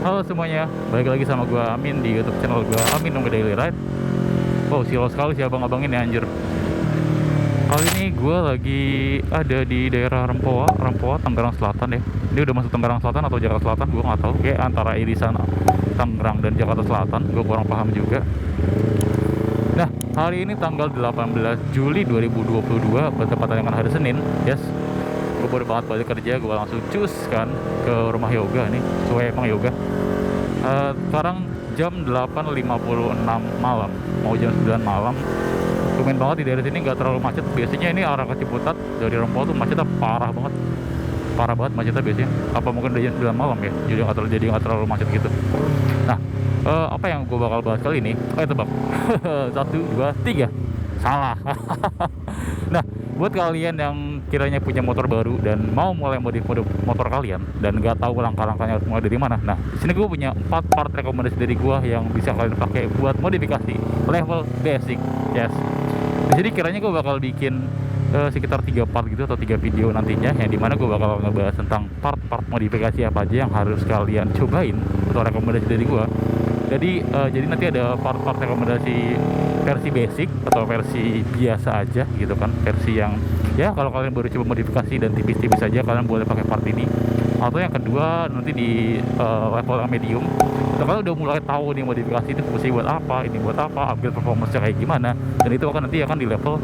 Halo semuanya, balik lagi sama gua Amin di YouTube channel gua Amin Nunggu Daily Ride. Wow, silau sekali sih abang-abang ini anjir. Kali ini gua lagi ada di daerah Rempoa, Tangerang Selatan ya. Ini udah masuk Tangerang Selatan atau Jakarta Selatan, gua nggak tahu. Kayak antara irisan Tangerang dan Jakarta Selatan, gua kurang paham juga. Nah, hari ini tanggal 18 Juli 2022 bertepatan dengan hari Senin. Yes, gue baru banget balik kerja, gue langsung cus kan ke rumah yoga nih, sesuai emang yoga. Sekarang jam 8.56 malam, mau jam 9 malam. Lumayan banget di daerah sini, nggak terlalu macet. Biasanya ini arah ke Ciputat dari Rempoa tuh macetnya parah banget macetnya biasanya. Apa mungkin udah jam 9 malam ya, jadi nggak terlalu macet gitu. Nah, apa yang gue bakal bahas kali ini? Tebak. 1, 2, 3. Salah. Nah, buat kalian yang kiranya punya motor baru dan mau mulai modif motor kalian dan nggak tahu langkah-langkahnya harus mulai dari mana, nah di sini gue punya 4 part rekomendasi dari gue yang bisa kalian pakai buat modifikasi level basic. Yes, di sini kiranya gue bakal bikin sekitar 3 part gitu atau 3 video nantinya, yang dimana gue bakal ngebahas tentang part-part modifikasi apa aja yang harus kalian cobain atau rekomendasi dari gue. Jadi nanti ada part-part rekomendasi versi basic atau versi biasa aja gitu kan, versi yang ya kalau kalian baru coba modifikasi dan tipis-tipis aja kalian boleh pakai part ini. Atau yang kedua nanti di level yang medium, kalau kalian udah mulai tahu nih modifikasi itu fungsi buat apa, ini buat apa, upgrade performance-nya kayak gimana, dan itu nanti akan di level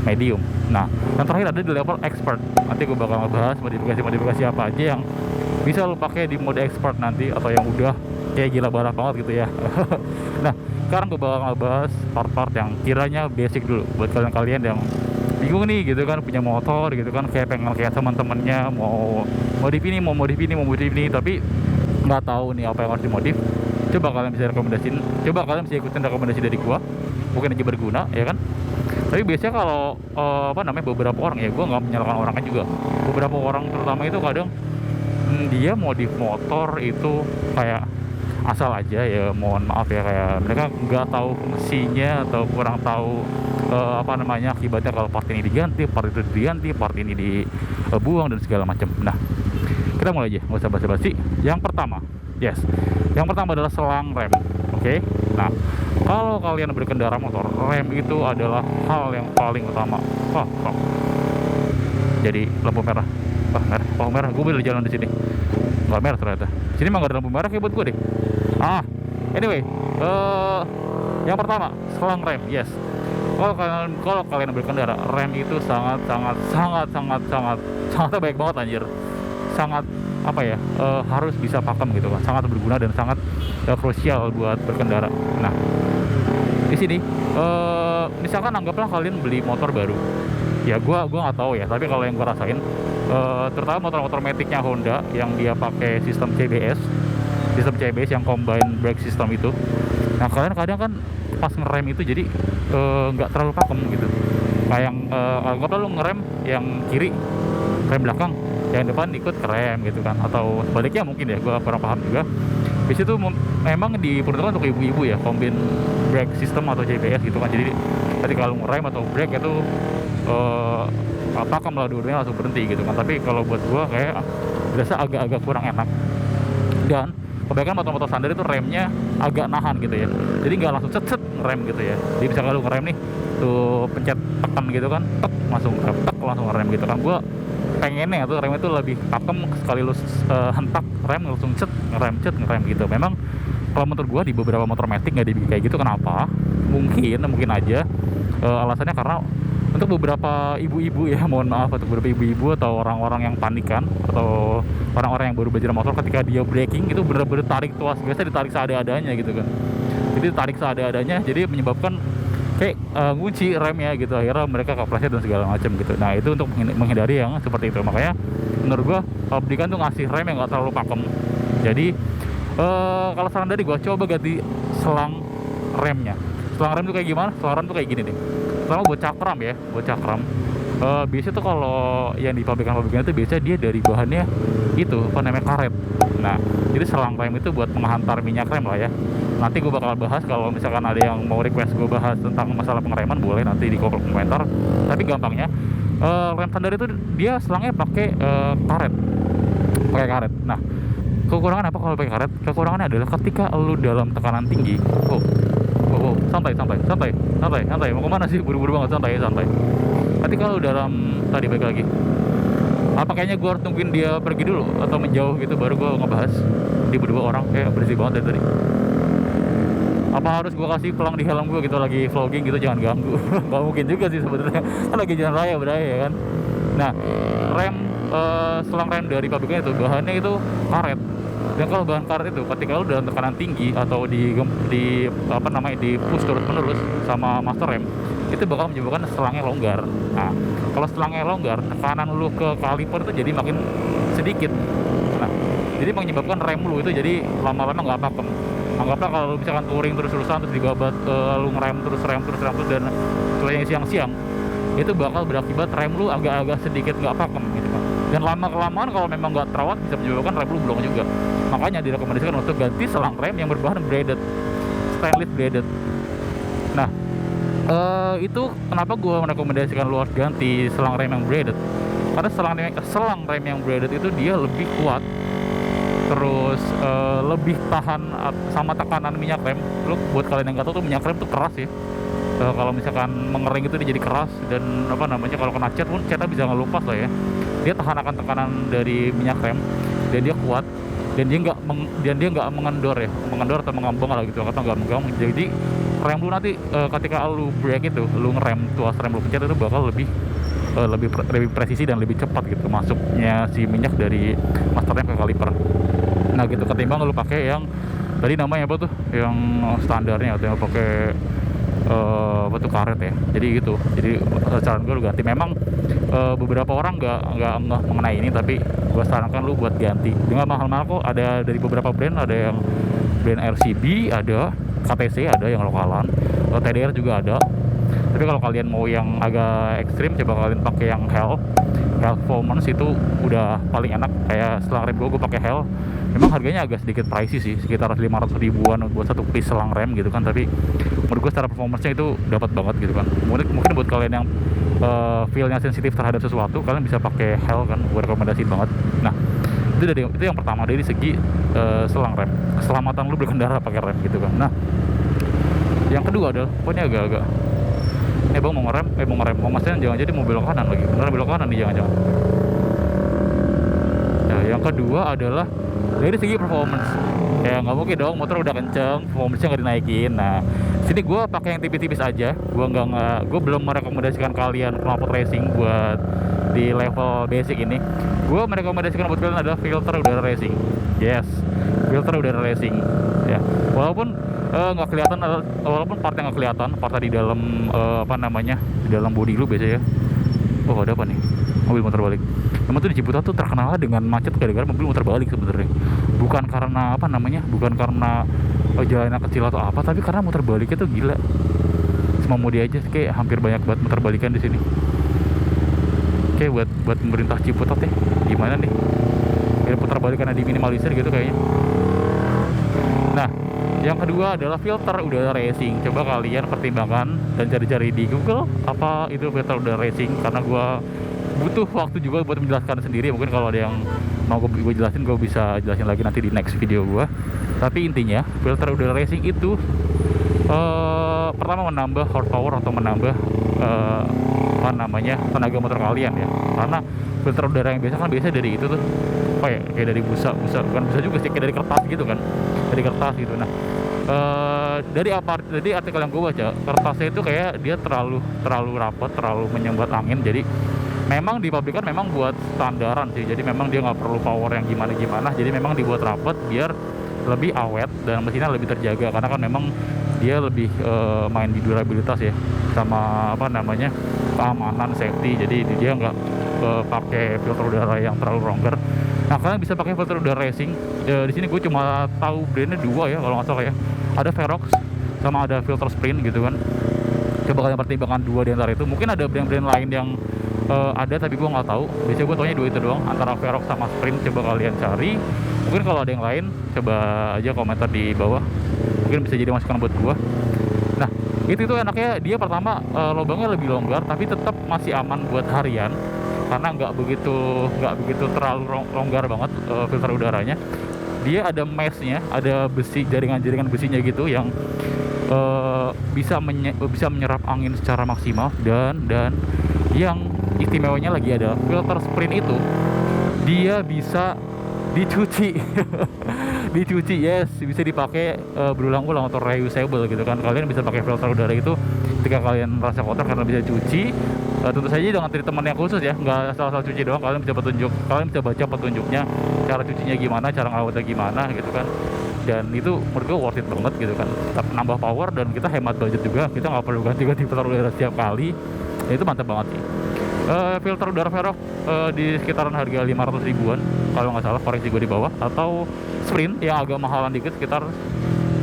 medium. Nah, yang terakhir ada di level expert. Nanti gue bakal ngebahas modifikasi apa aja yang bisa lo pakai di mode expert nanti, atau yang udah kayak gila banget gitu ya. Nah, sekarang gue bakal ngebahas part-part yang kiranya basic dulu buat kalian-kalian yang bingung nih gitu kan, punya motor gitu kan, kayak pengen kayak teman-temannya mau modif ini tapi nggak tahu nih apa yang harus dimodif. Coba kalian bisa ikutin rekomendasi dari gua, mungkin aja berguna ya kan. Tapi biasanya kalau beberapa orang, ya gua nggak menyalahkan orangnya juga, beberapa orang terutama itu kadang dia modif motor itu kayak asal aja ya, mohon maaf ya, kayak mereka nggak tahu fungsinya atau kurang tahu akibatnya kalau part ini diganti, part itu diganti, part ini dibuang dan segala macam. Nah, kita mulai aja, nggak usah basa-basi. Yang pertama adalah selang rem. Oke. Nah, kalau kalian berkendara motor, rem itu adalah hal yang paling utama. Jadi lampu merah. Merah. Gue boleh jalan di sini. Nggak merah ternyata. Sini mah nggak ada lampu merah kayak buat gue deh. Anyway, yang pertama selang rem. Yes, kalau kalian berkendara, rem itu sangat baik banget anjir. Sangat harus bisa pakem gitu kan, sangat berguna dan sangat krusial buat berkendara. Nah, di sini misalkan anggaplah kalian beli motor baru. Ya gua nggak tahu ya, tapi kalau yang gua rasain, terutama motor-motor maticnya Honda yang dia pakai sistem CBS yang combine brake system itu. Nah, kalian kadang kan pas ngerem itu jadi nggak terlalu pakem gitu. Kayak yang anggaplah lu ngerem yang kiri, rem belakang, yang depan ikut kerem gitu kan, atau sebaliknya mungkin ya, gua kurang paham juga. Bis itu memang diperuntukkan untuk ibu-ibu ya, combine brake system atau CBS gitu kan. Jadi ketika lu ngerem atau brake itu pakem lah, dua-duanya langsung berhenti gitu kan. Tapi kalau buat gua kayak berasa agak kurang enak. Dan kebanyakan motor-motor standar itu remnya agak nahan gitu ya, jadi nggak langsung set ngerem gitu ya. Jadi bisa kalau ngerem nih tuh pencet tekan gitu kan, langsung ngerem gitu kan. Gue pengennya tuh rem itu lebih pakem, sekali lu hentak rem langsung ngerem gitu. Memang kalau motor gue di beberapa motor matic nggak dibikin kayak gitu. Kenapa? Mungkin aja alasannya karena untuk beberapa ibu-ibu ya, mohon maaf, untuk beberapa ibu-ibu atau orang-orang yang panikan atau orang-orang yang baru belajar motor, ketika dia braking itu bener-bener tarik tuas gasnya, ditarik seadanya gitu kan. Jadi tarik seadanya, jadi menyebabkan kayak ngunci remnya gitu, akhirnya mereka kepleset dan segala macam gitu. Nah, itu untuk menghindari yang seperti itu. Makanya menurut gua pabrikan tuh ngasih rem yang nggak terlalu pakem. Jadi kalau saran dari gua, coba ganti selang remnya. Selang rem tuh kayak gimana? Selang rem tuh kayak gini deh. Pertama buat cakram. Biasanya tuh kalau yang di pabrikan itu biasanya dia dari bahannya itu karet. Nah, jadi selang rem itu buat menghantar minyak rem lah ya. Nanti gue bakal bahas, kalau misalkan ada yang mau request gue bahas tentang masalah pengereman, boleh nanti di kolom komentar. Tapi gampangnya, rem standar itu dia selangnya pakai karet. Nah, Kekurangan apa kalau pakai karet? Kekurangannya adalah ketika lu dalam tekanan tinggi. Santai, mau kemana sih? Buru-buru banget, santai. Ketika lu dalam, tadi balik lagi, apa kayaknya gue harus tungguin dia pergi dulu atau menjauh gitu baru gue ngebahas di berdua orang, kayak bersih banget dari tadi. Apa harus gue kasih pelang di helm gue gitu lagi vlogging gitu, jangan ganggu. Gak mungkin juga sih sebenarnya, kan lagi jalan raya beraya kan. Nah, selang rem dari pabriknya itu bahannya itu karet. Dan kalau bahan karet itu ketika lu dalam tekanan tinggi atau di push terus menerus sama master rem, itu bakal menyebabkan selangnya longgar. Nah, kalau selangnya longgar, tekanan lu ke kaliper itu jadi makin sedikit. Nah, jadi menyebabkan rem lu itu jadi lama-lama nggak pakem. Anggaplah kalau lu misalkan touring terus-terusan terus dibabat lu ngerem terus dan setelahnya siang-siang, itu bakal berakibat rem lu agak-agak sedikit nggak pakem gitu kan. Dan lama-kelamaan kalau memang nggak terawat bisa menyebabkan rem lu bolong juga. Makanya direkomendasikan untuk ganti selang rem yang berbahan braided, stainless braided. Nah, itu kenapa gue merekomendasikan lu harus ganti selang rem yang braided, karena selang rem yang braided itu dia lebih kuat, terus lebih tahan sama tekanan minyak rem. Lu buat kalian yang nggak tahu tuh, minyak rem tuh keras ya. Kalau misalkan mengering itu dia jadi keras, dan kalau kena cat pun catnya bisa ngelupas lah ya. Dia tahan akan tekanan dari minyak rem, dan dia kuat, dan dia nggak mengendor atau mengambang lah gitu, atau nggak mengambang. Jadi rem lu nanti ketika lu brake itu, lu ngerem tuas rem lu pencet itu bakal lebih presisi dan lebih cepat gitu masuknya si minyak dari master rem ke kaliper. Nah gitu, ketimbang lu pakai yang tadi namanya apa tuh, yang standarnya atau yang pakai karet ya. Jadi gitu, jadi saran gue lu ganti. Memang beberapa orang nggak mengenai ini, tapi gue sarankan lu buat ganti. Dengan mahal-mahal kok, ada dari beberapa brand, ada yang brand RCB, ada KTC, ada yang lokalan, TDR juga ada. Tapi kalau kalian mau yang agak ekstrim, coba kalian pakai yang Health Performance, itu udah paling enak. Kayak selang rem gue pakai Health, memang harganya agak sedikit pricey sih, sekitar 500 ribuan buat satu piece selang rem gitu kan. Tapi menurut gue secara performance-nya itu dapat banget gitu kan. Mungkin buat kalian yang feel-nya sensitif terhadap sesuatu, kalian bisa pakai Health kan, gue rekomendasiin banget. Nah, itu yang pertama dari segi selang rem, keselamatan lu berkendara pakai rem gitu kan. Nah, yang kedua adalah pokoknya agak-agak bang mau ngerem, maksudnya jangan jadi mau belok kanan lagi, beneran belok kanan nih, jangan. Nah, yang kedua adalah dari segi performance. Ya nggak mungkin dong, motor udah kenceng performance-nya nggak dinaikin. Nah, sini gue pakai yang tipis-tipis aja. Gue belum merekomendasikan kalian knalpot racing buat di level basic ini. Gue merekomendasikan buat kalian adalah filter udara racing. Yes, filter udara racing. Ya, walaupun nggak kelihatan, walaupun partnya nggak kelihatan, partnya di dalam di dalam bodi lu biasanya ya. Oh, ada apa nih? Mobil muter balik. Emang tuh di Ciputat tuh terkenal dengan macet gara-gara mobil muter balik sebenarnya. Bukan karena jalannya kecil atau apa, tapi karena muter baliknya tuh gila. Semua dia aja kayak hampir banyak banget muter balikan di sini. Kayak buat pemerintah Ciputat ya, gimana nih? Biar putar balikannya diminimalisir gitu kayaknya. Nah, yang kedua adalah filter udara racing. Coba kalian pertimbangkan dan cari-cari di Google apa itu filter udara racing, karena gue butuh waktu juga buat menjelaskan sendiri. Mungkin kalau ada yang mau gue jelasin, gue bisa jelasin lagi nanti di next video gue. Tapi intinya filter udara racing itu pertama menambah horsepower atau menambah tenaga motor kalian ya. Karena filter udara yang biasa kan biasa dari itu tuh kayak dari busa bukan busa juga sih, kayak dari kertas gitu kan, dari kertas gitu. Nah, dari artikel yang gue baca, kertasnya itu kayak dia terlalu rapat, terlalu menyumbat angin. Jadi memang di pabrikan memang buat standaran sih, jadi memang dia nggak perlu power yang gimana, jadi memang dibuat rapat biar lebih awet dan mesinnya lebih terjaga, karena kan memang dia lebih main di durabilitas ya, sama keamanan, safety. Jadi dia nggak pakai filter udara yang terlalu longgar. Nah, kalian bisa pakai filter udara racing. Di sini gue cuma tahu brandnya 2 ya kalau nggak salah ya. Ada Verox sama ada Filter Sprint gitu kan. Coba kalian pertimbangkan 2 di antara itu. Mungkin ada brand-brand lain yang ada, tapi gue nggak tahu. Biasanya gue taunya 2 itu doang, antara Verox sama Sprint. Coba kalian cari. Mungkin kalau ada yang lain, coba aja komentar di bawah. Mungkin bisa jadi masukan buat gue. Nah, itu enaknya dia pertama lubangnya lebih longgar, tapi tetap masih aman buat harian, karena nggak begitu terlalu longgar banget filter udaranya. dia ada meshnya, ada besi, jaringan-jaringan besinya gitu yang bisa menyerap angin secara maksimal. Dan yang istimewanya lagi ada filter sprint itu dia bisa dicuci. Dicuci, yes, bisa dipakai berulang-ulang atau reusable gitu kan. Kalian bisa pakai filter udara itu ketika kalian merasa kotor karena bisa cuci. Tentu saja dengan treatment yang khusus ya, nggak asal-asal cuci doang. Kalian bisa baca petunjuknya, cara cucinya gimana, cara ngelawatnya gimana gitu kan. Dan itu menurut gue worth it banget gitu kan. Tapi nambah power dan kita hemat budget juga, kita nggak perlu ganti-ganti filter udara setiap kali. Ya, itu mantap banget sih. Filter udara Velok di sekitaran harga 500 ribuan kalau nggak salah, koreksi gue di bawah. Atau Sprint yang agak mahalan dikit, sekitar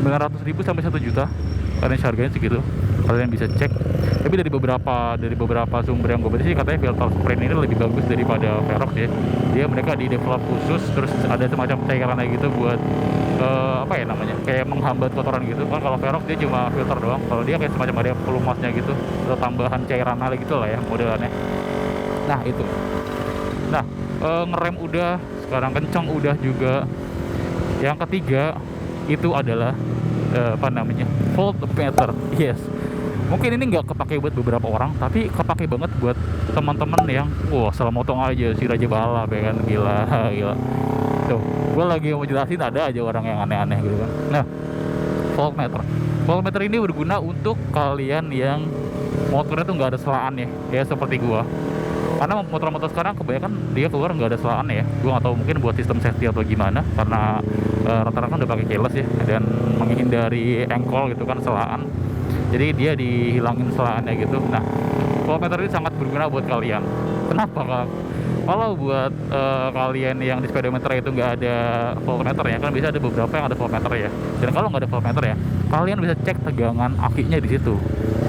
900 ribu sampai 1 juta, karena harganya segitu. Kalian bisa cek. Tapi dari beberapa sumber yang gue baca sih, katanya filter Sprint ini lebih bagus daripada Velok ya. Mereka di develop khusus, terus ada semacam cairannya gitu buat apa ya namanya, kayak menghambat kotoran gitu kan. Kalau Velok dia cuma filter doang, kalau dia kayak semacam ada pelumasnya gitu, atau tambahan cairan hal gitu lah ya modelannya. Nah itu. Nah, ngerem udah, sekarang kencang udah juga. Yang ketiga itu adalah apa namanya, voltmeter. Yes, mungkin ini nggak kepake buat beberapa orang, tapi kepake banget buat teman-teman yang salah motong aja si Raja Balap ya kan. Gila tuh, gue lagi mau jelasin ada aja orang yang aneh-aneh gitu kan. Nah, voltmeter ini berguna untuk kalian yang motornya tuh nggak ada selaan ya seperti gua. Karena motor-motor sekarang kebanyakan dia keluar nggak ada selaan ya. Gua nggak tahu, mungkin buat sistem safety atau gimana, karena rata-rata udah pakai keyless ya, dan menghindari engkol gitu kan, selaan. Jadi dia dihilangin selaannya gitu. Nah, voltmeter ini sangat berguna buat kalian. Kenapa Kak? Kalau buat kalian yang di speedometer itu nggak ada voltmeter ya, kan bisa ada beberapa yang ada voltmeter ya. Dan kalau nggak ada voltmeter ya, kalian bisa cek tegangan akinya di situ.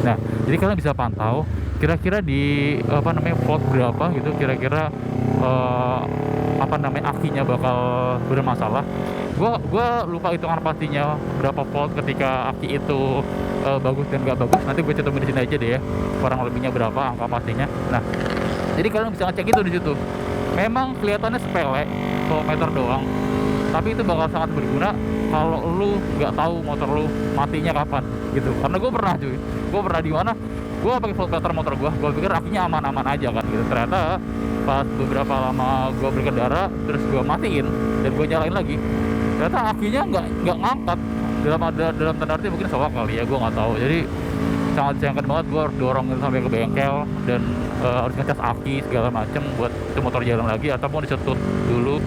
Nah, jadi kalian bisa pantau kira-kira di apa namanya volt berapa gitu, kira-kira apa namanya akinya bakal bermasalah. Gua lupa hitungan pastinya berapa volt ketika aki itu bagus dan nggak bagus. Nanti gue cantumin di sini aja deh ya, kurang lebihnya berapa angka pastinya. Nah, jadi kalian bisa ngecek itu di situ. Memang kelihatannya sepele, voltmeter doang, tapi itu bakal sangat berguna kalau lu nggak tahu motor lu matinya kapan gitu. Karena gue pernah di mana, gue pakai voltmeter motor gue pikir akinya aman-aman aja kan gitu. Ternyata pas beberapa lama gue berkendara, terus gue matiin dan gue nyalain lagi, ternyata akinya nggak ngangkat. Dalam tanda arti mungkin soak kali ya, gue nggak tahu. Jadi sangat disayangkan banget, gue harus dorong sampai ke bengkel dan harus ngecas aki segala macem buat itu motor jalan lagi, ataupun disetut dulu.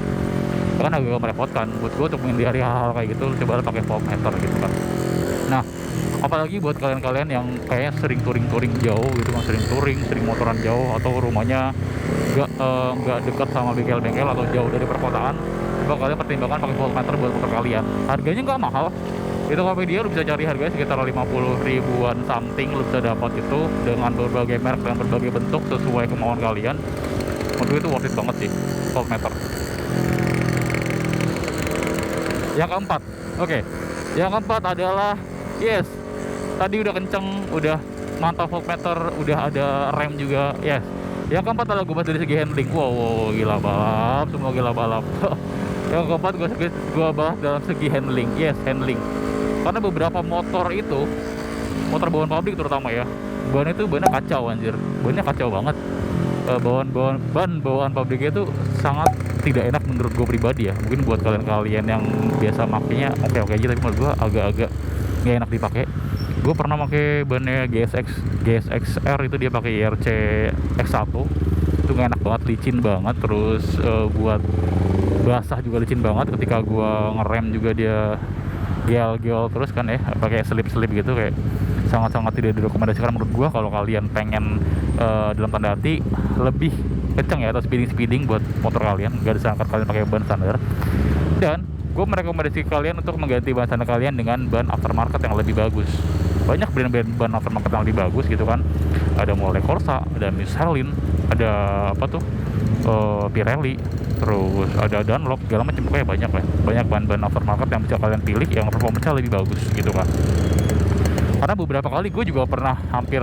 Kan agak merepotkan buat gue untuk menghindari hal-hal kayak gitu. Coba pakai voltmeter gitu kan. Nah, apalagi buat kalian-kalian yang kayak sering touring jauh gitu kan, sering motoran jauh, atau rumahnya nggak dekat sama bengkel-bengkel atau jauh dari perkotaan, coba kalian pertimbangkan pakai voltmeter buat motor kalian. Harganya nggak mahal. Itu Tokopedia lu bisa cari harganya sekitar 50 ribuan something, lu bisa dapat itu dengan berbagai merek dan berbagai bentuk sesuai kemauan kalian. Menurut gue itu worth it banget sih, voltmeter. Yang keempat, yang keempat adalah yes, tadi udah kenceng, udah mantap voltmeter, udah ada rem juga, yes. Yang keempat adalah gue bahas dari segi handling. Wow, gila balap, semua gila balap. Yang keempat gue bahas dalam segi handling, yes, handling. Karena beberapa motor itu, motor bawaan pabrik terutama ya, bannya kacau anjir, bannya kacau banget. Bawaan pabriknya itu sangat tidak enak menurut gue pribadi ya. Mungkin buat kalian yang biasa makainya oke aja, tapi menurut gue agak nggak enak dipakai. Gue pernah pakai bannya GSX-R, itu dia pakai IRC X1, itu nggak enak banget, licin banget. Terus buat basah juga licin banget. Ketika gue ngerem juga dia geol terus kan ya, pakai selip gitu, kayak sangat tidak direkomendasikan menurut gua. Kalau kalian pengen dalam tanda arti lebih kenceng ya, atau speeding buat motor kalian, gak disarankan kalian pakai ban standar. Dan gue merekomendasikan kalian untuk mengganti ban standar kalian dengan ban aftermarket yang lebih bagus. Banyak brand-brand ban aftermarket yang lebih bagus gitu kan. Ada mulai Corsa, ada Michelin, ada Pirelli, terus ada Dunlop, segala macam. Pokoknya banyak ban aftermarket yang bisa kalian pilih yang performanya lebih bagus gitu kan. Karena beberapa kali gue juga pernah hampir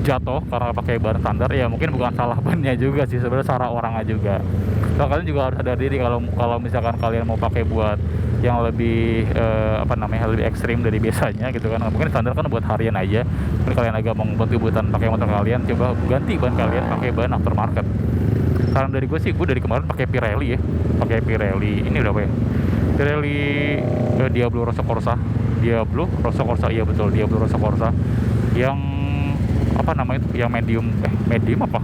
jatuh karena pakai ban standar ya. Mungkin bukan salah bannya juga sih sebenarnya, salah orangnya juga. So kalian juga harus sadar diri kalau kalau misalkan kalian mau pakai buat yang lebih lebih ekstrim dari biasanya gitu kan. Mungkin standar kan buat harian aja. Mungkin kalian agak mau buat kebutuhan pakai motor kalian, coba ganti ban kalian pakai ban aftermarket. Saran dari gue sih, gue dari kemarin pakai Pirelli ya, pakai Pirelli ini udah apa ya, Pirelli Diablo Rosso Corsa, iya betul, Diablo Rosso Corsa yang apa namanya itu, yang medium apa,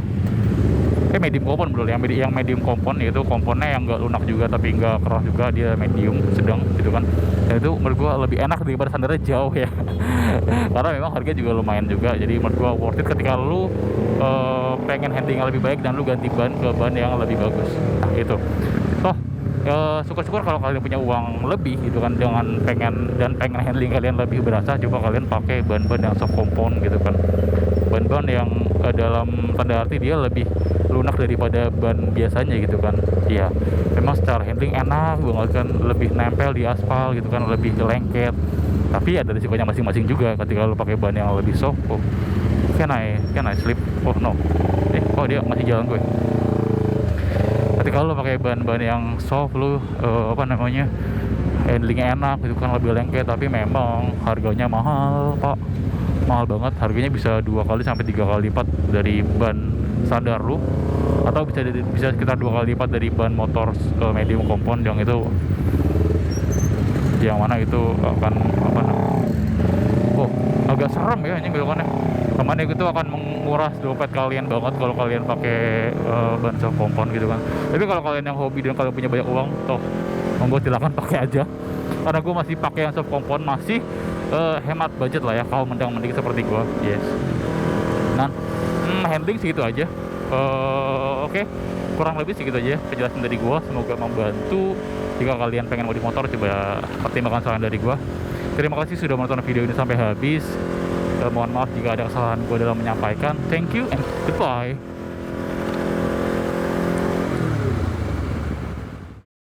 medium kompon betul, yang medium kompon, yaitu komponnya yang nggak lunak juga tapi nggak keras juga, dia medium sedang gitu kan. Dan itu menurut gua lebih enak daripada standarnya jauh ya. Karena memang harganya juga lumayan juga, jadi menurut gua worth it ketika lu pengen handling yang lebih baik dan lu ganti ban ke ban yang lebih bagus. Nah itu toh syukur-syukur kalau kalian punya uang lebih gitu kan, dengan pengen handling kalian lebih berasa, coba kalian pakai ban-ban yang soft compound gitu kan, ban-ban yang dalam tanda arti dia lebih lunak daripada ban biasanya gitu kan. Iya, memang secara handling enak banget kan, lebih nempel di aspal gitu kan, lebih lengket. Tapi ada risikonya masing-masing juga ketika lu pakai ban yang lebih soft. Oh, can I slip? Oh no. Dia masih jalan gue. Ketika lu pakai ban-ban yang soft, lu handling enak gitu kan, lebih lengket, tapi memang harganya mahal, Pak. Mahal banget, harganya bisa 2 kali sampai 3 kali lipat dari ban standar lu, atau bisa sekitar 2 kali lipat dari ban motor medium compound yang itu, yang mana itu akan agak serem ya ini belokannya. Kemana itu akan menguras dompet kalian banget kalau kalian pakai ban soft compound gitu kan. Tapi kalau kalian yang hobi dan kalian punya banyak uang, toh monggo silakan pakai aja. Karena gue masih pakai yang soft compound, masih hemat budget lah ya kalau mending seperti gue. Yes. Nah, handling segitu aja. Oke. Kurang lebih segitu aja penjelasan dari gue. Semoga membantu. Jika kalian pengen modif motor, coba pertimbangkan saran dari gue. Terima kasih sudah menonton video ini sampai habis. Mohon maaf jika ada kesalahan gue dalam menyampaikan. Thank you and goodbye.